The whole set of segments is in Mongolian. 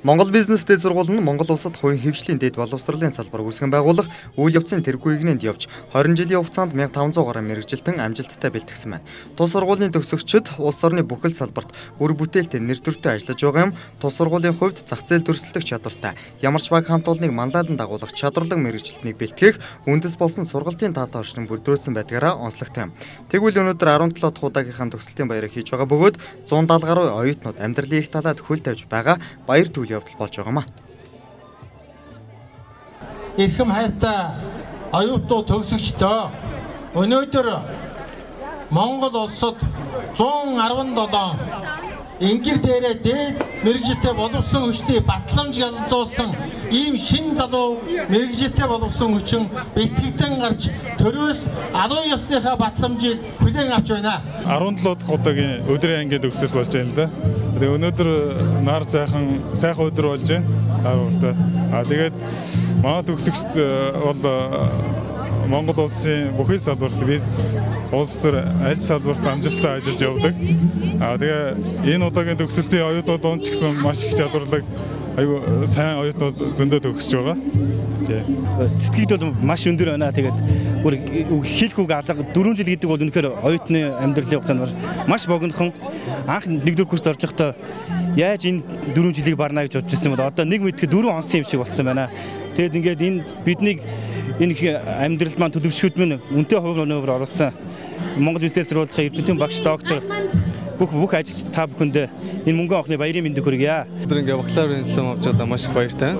Монгол бизнес дэд сургууль нь Монгол улсад хувийн хэвшлийн дэд боловсролын салбар үүсгэн байгуулах үйл явцын тэргүү игнэнд явж 20 жилийн хугацаанд 1500 гаруй мэргэжилтэн амжилттай бэлтгэсэн байна. Тус сургуулийн төгсөгчид улс орны бүхэл салбарт үр бүтээлтэй нэр төртэй ажиллаж байгаа юм. Тус сургуулийн хувьд зах зээл төрөлхтөх чадвартай, ямар ч баг хамт олныг манлайлан дагуулах чадварлаг мэргэжилтнийг бэлтгэх үндэс болсон сургалтын таатай орчин бүрдүүлсэн байдгаараа онцлогтой юм. Тэгвэл өнөөдөр 17 дахь удаагийнхаа төгсөлтийн баярыг хийж байгаа бөгөөд 170 гаруй оюутнууд амьдралын их талаад хөл тавьж байгаа баяр явдал болж байгаамаа. Эрхэм хайртай оюутнууд төгсөгчдөө өнөөдөр Монгол улсад 117 Ингэр дээрээ дээд мэргэжилтэй боловсон хүчний батламж ялзуулсан ийм шин залуу мэргэжилтэй боловсон хүчин бэлтгэгдэн гарч төрөөс алуун ёсныхаа батламжийг хүлээн авч байна. 17 дахь удаагийн өдрийн ангийн төгсөл болж байна л да. Тэгээ өнөөдөр нар сайхан өдөр болж байна. Тэгээд манай төгсөгчд бол Монгол улсын бүхэл салбарт бизнес улс төр аль салбарт амжилттай ажиллаж явдаг. Тэгээ энэ удаагийн төгсөлтийн оюутнууд донд ч гэсэн маш их чадварлаг аюу сайн оюутнууд зөндөө төгсөж байгаа. Сэтгэлд бол маш өндөр байна. Тэгээд хэлэх үг алга 4 жил гэдэг бол үнэхээр оюутны амьдралын хугацаанд маш богинохон. Анх 1-р курст орж байхдаа яаж энэ 4 жилийг барна гэж бодож ирсэн бол одоо нэг мэдхэд 4 онсон юм шиг болсон байна. Тэгээд ингээд энэ биднийг энэ амьдрал маань төлөвшгүүд минь үнэтэй хувь нэмэр оруулсан Монгол бизнес сургуулийн эрдэмтэн багш доктор бүх ажилч та бүхэнд энэ мөнгөн авахны баярын мэндийг хүргье. Өдөр ингээ бакалаврын диплом авч байгаа маш их баяртай.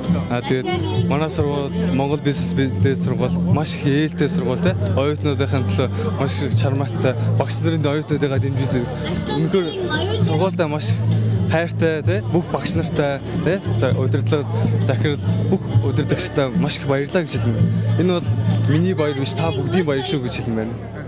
Тэгээд манай сургууль Монгол бизнес сургууль маш их ээлтэй сургууль те. Оюутнуудын төлөө маш их чармаалтай багш нарын оюутнуудыгаа дэмжиж өнөхөр сургуультай маш хайртай те бүх багш нартай те удирдлага захирал бүх удирдагчтай маш их баярлалаа гэж хэлнэ. Энэ бол миний баяр биш та бүгдийн баяр шүү гэж хэлнэ байна.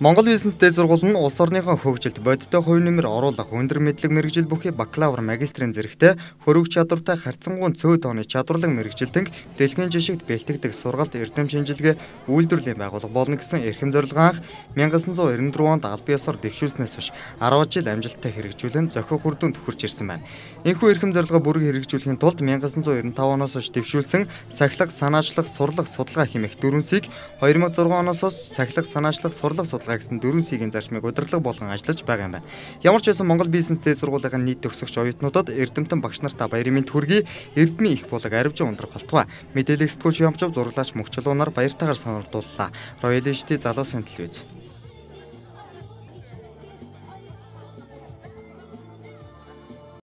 Монгол бизнес дэд сургууль нь улс орныхон хөгжилд бодиттой хувь нэмэр оруулах өндөр мэдлэг мэргэжил бүхий бакалавр, магистрийн зэрэгтэй хөрөг чадвартай харьцангуй цөөн тооны чадварлаг мэргэжилтэн дэлхийн жишгт бэлтгэдэг сургалт эрдэм шинжилгээ үйлдвэрлэлийн байгууллага болно гэсэн эрхэм зорилгоо анх 1994 онд албан ёсоор дэвшүүлснээс хойш 10 жил амжилттай хэрэгжүүлэн зохио хүрдүнд хүрч ирсэн байна. Энэхүү эрхэм зорилгоо бүрэн хэрэгжүүлэхийн тулд 1995 оноос хойш дэвшүүлсэн сахилга, санаачлах, сурлах, судалгаа хэмээх 4 2006 оноос хойш сахилга, санаачлах, сурлах, судалгаа гэсэн 4 сигийн зарчмыг удирдлага болгон ажиллаж байгаа юм байна. Ямар ч байсан Монгол бизнес дэд сургуулийн нийт төгсөгч оюутнуудад эрдэмтэн багш нартаа баярын мэнд хүргэе. Эрдмийн их булаг аривжин ундрах болтугай. Мэдээлэл сэтгүүлч Ямчав зураглаач Мөхчөлуунаар баяртайгаар сонирдууллаа. Роял HD залуусын телевиз.